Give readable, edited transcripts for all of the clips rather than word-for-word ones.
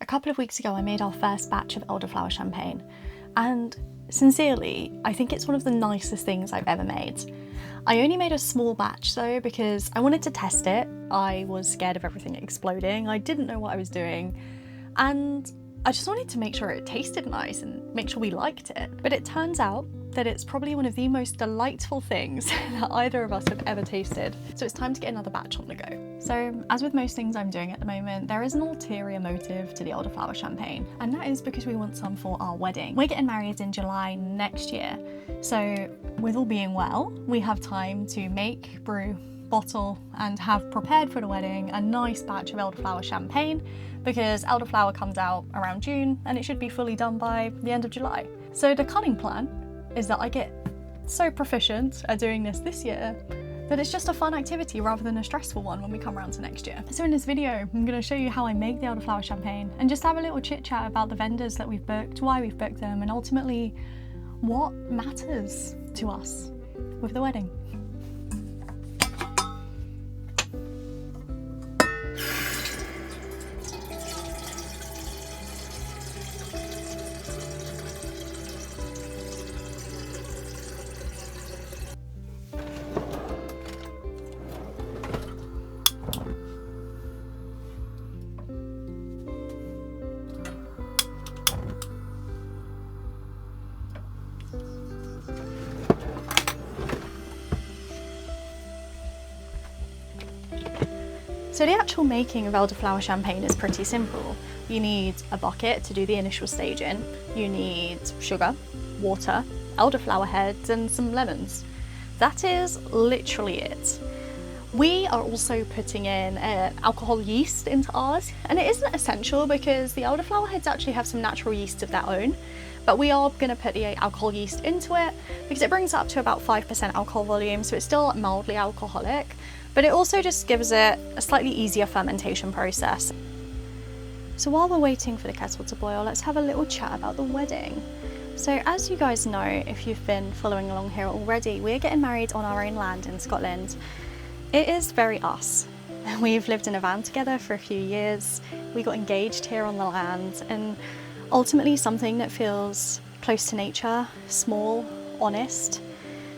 a couple of weeks ago I made our first batch of elderflower champagne, and sincerely, I think it's one of the nicest things I've ever made. I only made a small batch though because I wanted to test it. I was scared of everything exploding, I didn't know what I was doing, and I just wanted to make sure it tasted nice and make sure we liked it. But it turns out that it's probably one of the most delightful things that either of us have ever tasted. So it's time to get another batch on the go. So as with most things I'm doing at the moment, there is an ulterior motive to the elderflower champagne, and that is because we want some for our wedding. We're getting married in July next year. So with all being well, we have time to make, brew, bottle, and have prepared for the wedding a nice batch of elderflower champagne, because elderflower comes out around June and it should be fully done by the end of July. So the cunning plan is that I get so proficient at doing this year that it's just a fun activity rather than a stressful one when we come around to next year. So in this video, I'm going to show you how I make the elderflower champagne and just have a little chit chat about the vendors that we've booked, why we've booked them, and ultimately what matters to us with the wedding. So the actual making of elderflower champagne is pretty simple. You need a bucket to do the initial staging, you need sugar, water, elderflower heads, and some lemons. That is literally it. We are also putting in alcohol yeast into ours, and it isn't essential because the elderflower heads actually have some natural yeast of their own, but we are going to put the alcohol yeast into it because it brings it up to about 5% alcohol volume, so it's still mildly alcoholic, but it also just gives it a slightly easier fermentation process. So while we're waiting for the kettle to boil, let's have a little chat about the wedding. So as you guys know, if you've been following along here already, we're getting married on our own land in Scotland. It is very us. We've lived in a van together for a few years, we got engaged here on the land, and ultimately something that feels close to nature, small, honest.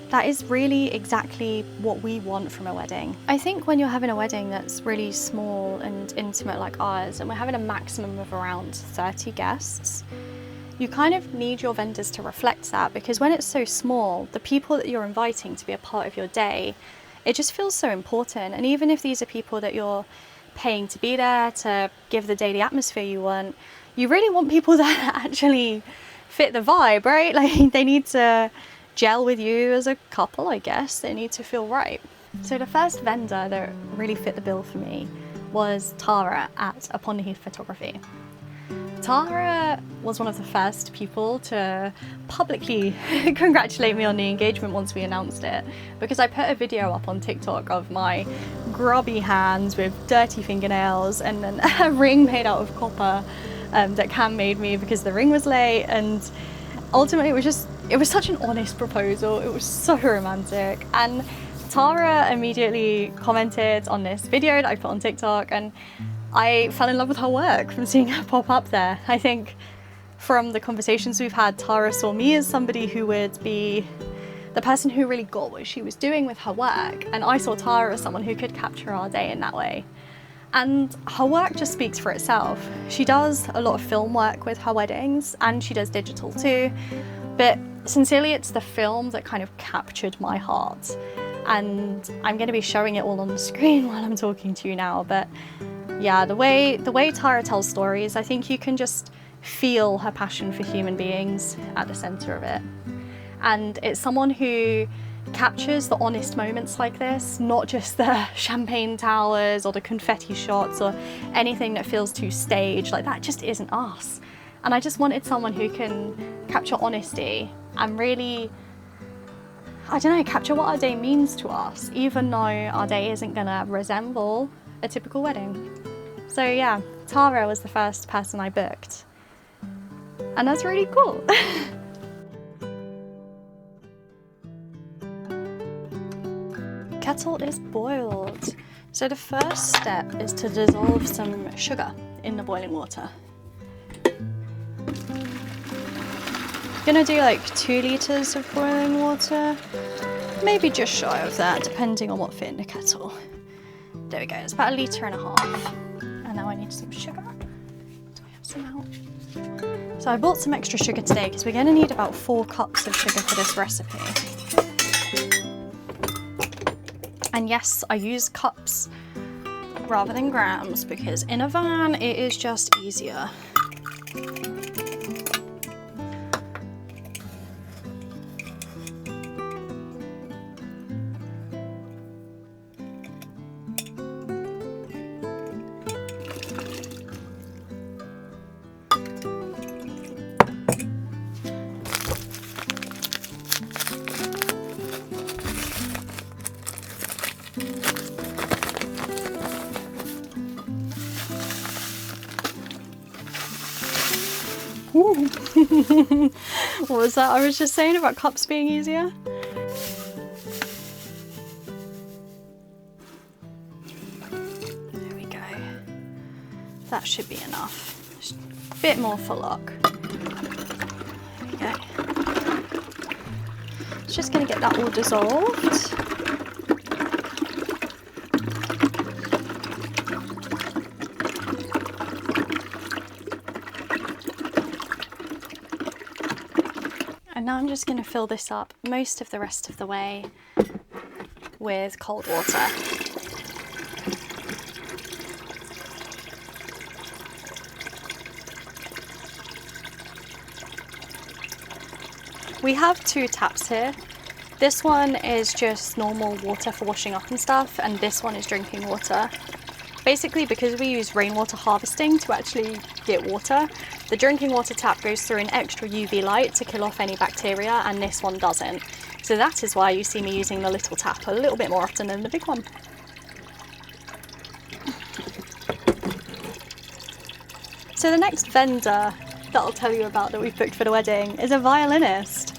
That is really exactly what we want from a wedding. I think when you're having a wedding that's really small and intimate like ours, and we're having a maximum of around 30 guests, you kind of need your vendors to reflect that, because when it's so small, the people that you're inviting to be a part of your day, it just feels so important. And even if these are people that you're paying to be there to give the day the atmosphere you want, you really want people that actually fit the vibe, right? Like they need to gel with you as a couple, I guess. They need to feel right. So the first vendor that really fit the bill for me was Tara at Upon the Heath Photography. Tara was one of the first people to publicly congratulate me on the engagement once we announced it, because I put a video up on TikTok of my grubby hands with dirty fingernails and then a ring made out of copper that Cam made me because the ring was late, and ultimately it was such an honest proposal. It was so romantic, and Tara immediately commented on this video that I put on TikTok, and I fell in love with her work from seeing her pop up there. I think from the conversations we've had, Tara saw me as somebody who would be the person who really got what she was doing with her work, and I saw Tara as someone who could capture our day in that way. And her work just speaks for itself. She does a lot of film work with her weddings, and she does digital too, but sincerely it's the film that kind of captured my heart, and I'm going to be showing it all on the screen while I'm talking to you now. But yeah, the way Tara tells stories, I think you can just feel her passion for human beings at the center of it. And it's someone who captures the honest moments like this, not just the champagne towers or the confetti shots or anything that feels too staged. Like, that just isn't us. And I just wanted someone who can capture honesty and really, I don't know, capture what our day means to us, even though our day isn't gonna resemble a typical wedding. So yeah, Tara was the first person I booked, and that's really cool. Kettle is boiled. So the first step is to dissolve some sugar in the boiling water. Gonna do like 2 litres of boiling water, maybe just shy of that, depending on what fit in the kettle. There we go, it's about 1.5 litres. And now I need some sugar. Do I have some out? So I bought some extra sugar today because we're gonna need about 4 cups of sugar for this recipe. And yes, I use cups rather than grams because in a van it is just easier. What was that I was just saying about cups being easier? There we go. That should be enough. Just a bit more for luck. There we go. It's just going to get that all dissolved. And now I'm just going to fill this up most of the rest of the way with cold water. We have 2 taps here. This one is just normal water for washing up and stuff, and this one is drinking water. Basically, because we use rainwater harvesting to actually get water, the drinking water tap goes through an extra UV light to kill off any bacteria, and this one doesn't. So that is why you see me using the little tap a little bit more often than the big one. So the next vendor that I'll tell you about that we've booked for the wedding is a violinist.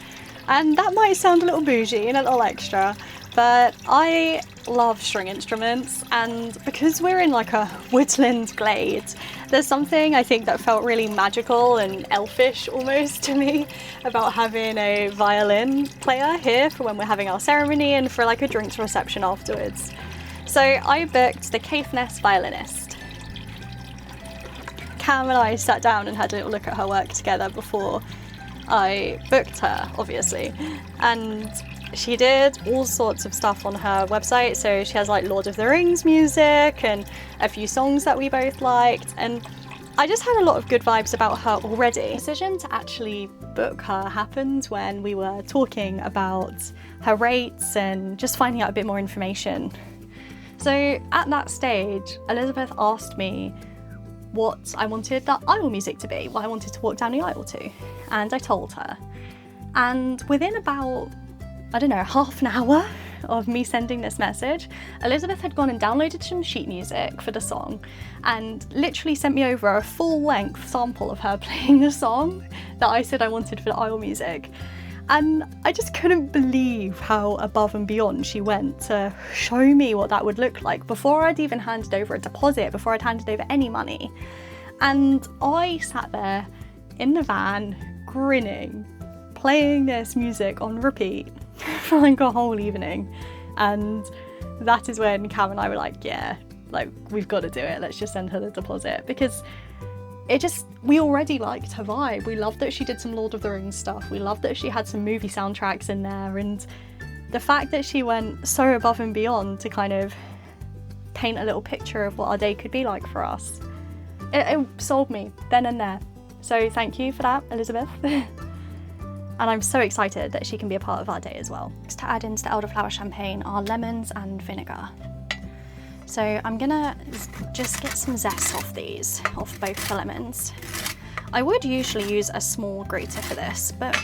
And that might sound a little bougie and a little extra, but I love string instruments, and because we're in like a woodland glade, there's something I think that felt really magical and elfish almost to me about having a violin player here for when we're having our ceremony and for like a drinks reception afterwards. So I booked the Caithness violinist. Cam and I sat down and had a little look at her work together before I booked her, obviously, and she did all sorts of stuff on her website. So she has like Lord of the Rings music and a few songs that we both liked, and I just had a lot of good vibes about her already. The decision to actually book her happened when we were talking about her rates and just finding out a bit more information. So at that stage, Elizabeth asked me what I wanted that aisle music to be, what I wanted to walk down the aisle to, and I told her. And within about, I don't know, half an hour of me sending this message, Elizabeth had gone and downloaded some sheet music for the song and literally sent me over a full-length sample of her playing the song that I said I wanted for the aisle music. And I just couldn't believe how above and beyond she went to show me what that would look like before I'd even handed over a deposit, before I'd handed over any money. And I sat there in the van, grinning, playing this music on repeat for like a whole evening. And that is when Cam and I were like, yeah, like we've got to do it. Let's just send her the deposit, because we already liked her vibe. We loved that she did some Lord of the Rings stuff. We loved that she had some movie soundtracks in there, and the fact that she went so above and beyond to kind of paint a little picture of what our day could be like for us. It sold me then and there. So thank you for that, Elizabeth. And I'm so excited that she can be a part of our day as well. To add into the elderflower champagne are lemons and vinegar. So I'm gonna just get some zest off both the lemons. I would usually use a small grater for this, but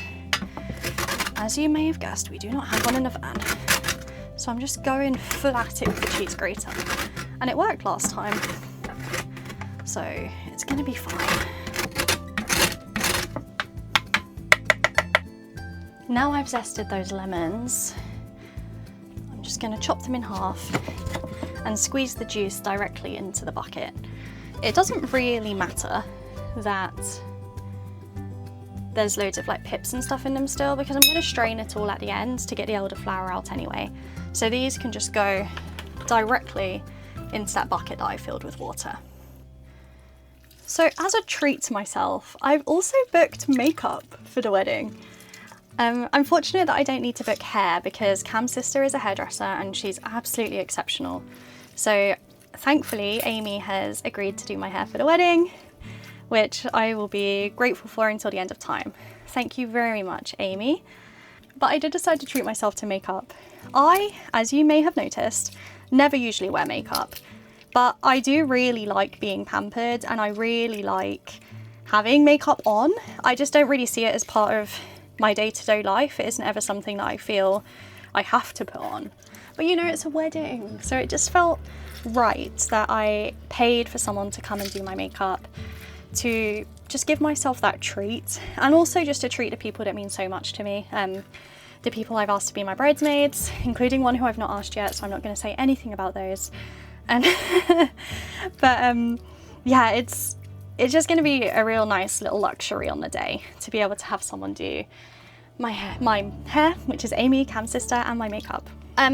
as you may have guessed, we do not have one in the van. So I'm just going full at it with the cheese grater. And it worked last time, so it's gonna be fine. Now I've zested those lemons, I'm just gonna chop them in half and squeeze the juice directly into the bucket. It doesn't really matter that there's loads of like pips and stuff in them still, because I'm going to strain it all at the end to get the elderflower out anyway. So these can just go directly into that bucket that I filled with water. So as a treat to myself, I've also booked makeup for the wedding. I'm fortunate that I don't need to book hair because Cam's sister is a hairdresser and she's absolutely exceptional. So thankfully, Amy has agreed to do my hair for the wedding, which I will be grateful for until the end of time. Thank you very much, Amy. But I did decide to treat myself to makeup. I, as you may have noticed, never usually wear makeup, but I do really like being pampered and I really like having makeup on. I just don't really see it as part of my day-to-day life. It isn't ever something that I feel I have to put on. But you know, it's a wedding, so it just felt right that I paid for someone to come and do my makeup, to just give myself that treat, and also just to treat the people that mean so much to me. The people I've asked to be my bridesmaids, including one who I've not asked yet, so I'm not going to say anything about those. And but yeah, it's just going to be a real nice little luxury on the day to be able to have someone do my hair, which is Amy, Cam's sister, and my makeup.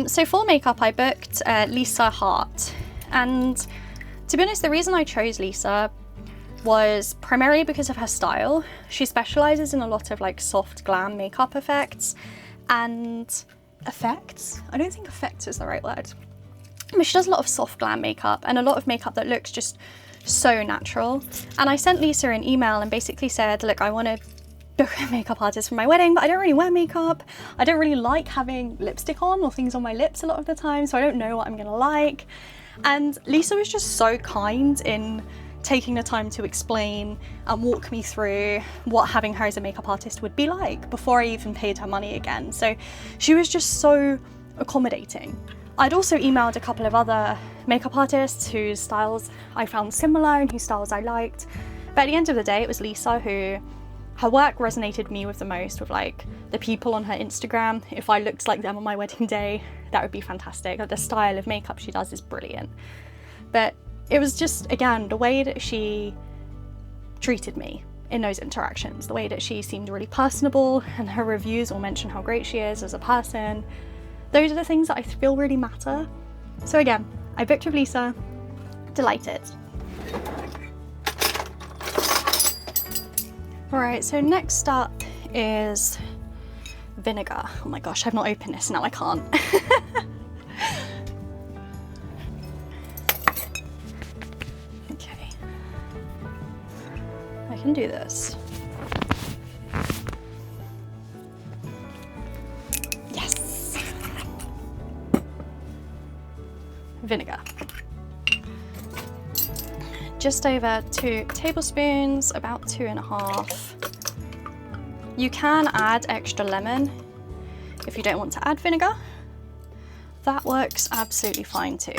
So for makeup, I booked Lisa Hart, and to be honest, the reason I chose Lisa was primarily because of her style. She specializes in a lot of like soft glam makeup effects and effects. I don't think effects is the right word. But she does a lot of soft glam makeup and a lot of makeup that looks just so natural. And I sent Lisa an email and basically said, look, I want to book a makeup artist for my wedding, but I don't really wear makeup. I don't really like having lipstick on or things on my lips a lot of the time, so I don't know what I'm gonna like. And Lisa was just so kind in taking the time to explain and walk me through what having her as a makeup artist would be like before I even paid her money again. So she was just so accommodating. I'd also emailed a couple of other makeup artists whose styles I found similar and whose styles I liked. But at the end of the day, it was Lisa who, her work resonated with me with the most, with like the people on her Instagram. If I looked like them on my wedding day, that would be fantastic. Like, the style of makeup she does is brilliant. But it was just, again, the way that she treated me in those interactions, the way that she seemed really personable, and her reviews all mention how great she is as a person. Those are the things that I feel really matter. So again, I booked with Lisa, delighted. All right, so next up is vinegar. Oh my gosh, I've not opened this, now I can't. Okay, I can do this. Vinegar. Just over 2 tablespoons, about 2.5. You can add extra lemon if you don't want to add vinegar. That works absolutely fine too.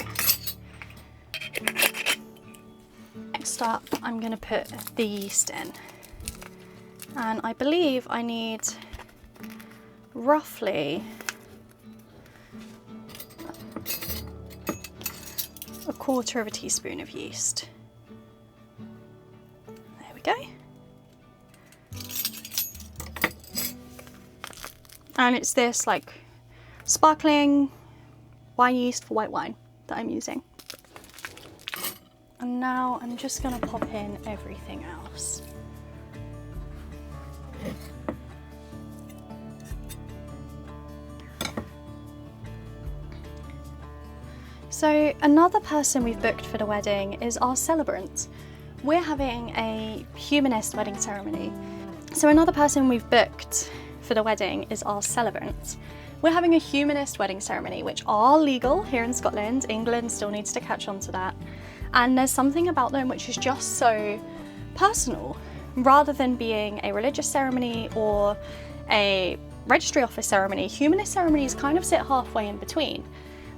Next up, I'm going to put the yeast in. And I believe I need roughly a 1/4 teaspoon of yeast. There we go. And it's this like sparkling wine yeast for white wine that I'm using. And now I'm just gonna pop in everything else. So another person we've booked for the wedding is our celebrant. We're having a humanist wedding ceremony. So another person we've booked for the wedding is our celebrant. We're having a humanist wedding ceremony, which are legal here in Scotland. England still needs to catch on to that. And there's something about them which is just so personal. Rather than being a religious ceremony or a registry office ceremony, humanist ceremonies kind of sit halfway in between.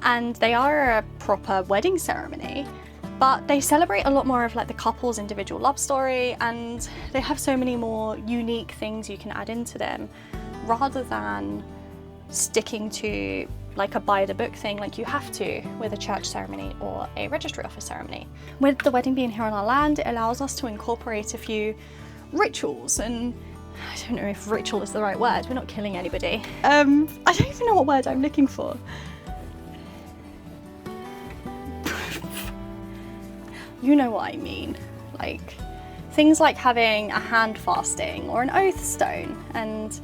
And they are a proper wedding ceremony, but they celebrate a lot more of like the couple's individual love story, and they have so many more unique things you can add into them rather than sticking to like a by the book thing like you have to with a church ceremony or a registry office ceremony. With the wedding being here on our land, it allows us to incorporate a few rituals and I don't know if ritual is the right word, we're not killing anybody. I don't even know what word I'm looking for. You know what I mean. Like, things like having a hand fasting or an oath stone and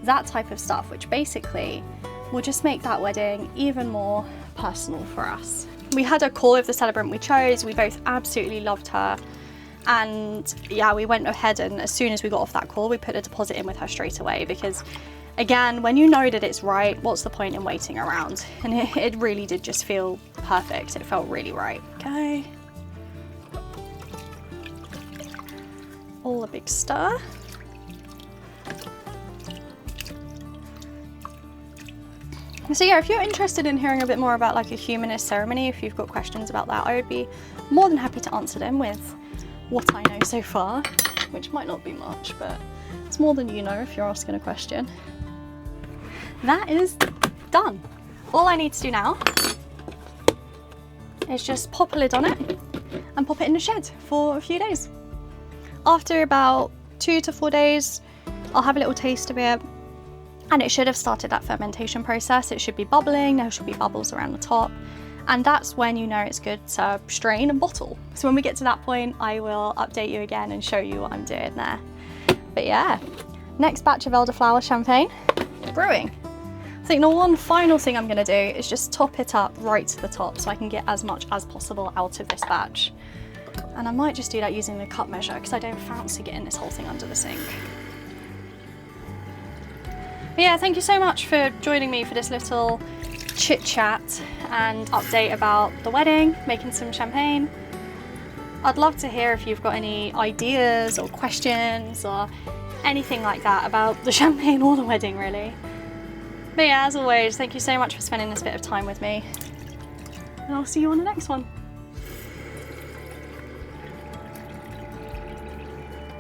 that type of stuff, which basically will just make that wedding even more personal for us. We had a call with the celebrant we chose, we both absolutely loved her. And yeah, we went ahead and as soon as we got off that call, we put a deposit in with her straight away because again, when you know that it's right, what's the point in waiting around? And it really did just feel perfect. It felt really right. Okay. All a big stir. So yeah, if you're interested in hearing a bit more about like a humanist ceremony, if you've got questions about that, I would be more than happy to answer them with what I know so far, which might not be much, but it's more than you know if you're asking a question. That is done. All I need to do now is just pop a lid on it and pop it in the shed for a few days. After about 2 to 4 days, I'll have a little taste of it and it should have started that fermentation process. It should be bubbling, there should be bubbles around the top. And that's when you know it's good to strain and bottle. So when we get to that point, I will update you again and show you what I'm doing there. But yeah, next batch of elderflower champagne, brewing. I think the one final thing I'm gonna do is just top it up right to the top so I can get as much as possible out of this batch. And I might just do that using the cup measure because I don't fancy getting this whole thing under the sink. But yeah, thank you so much for joining me for this little chit chat and update about the wedding, making some champagne. I'd love to hear if you've got any ideas or questions or anything like that about the champagne or the wedding really. But yeah, as always, thank you so much for spending this bit of time with me. And I'll see you on the next one.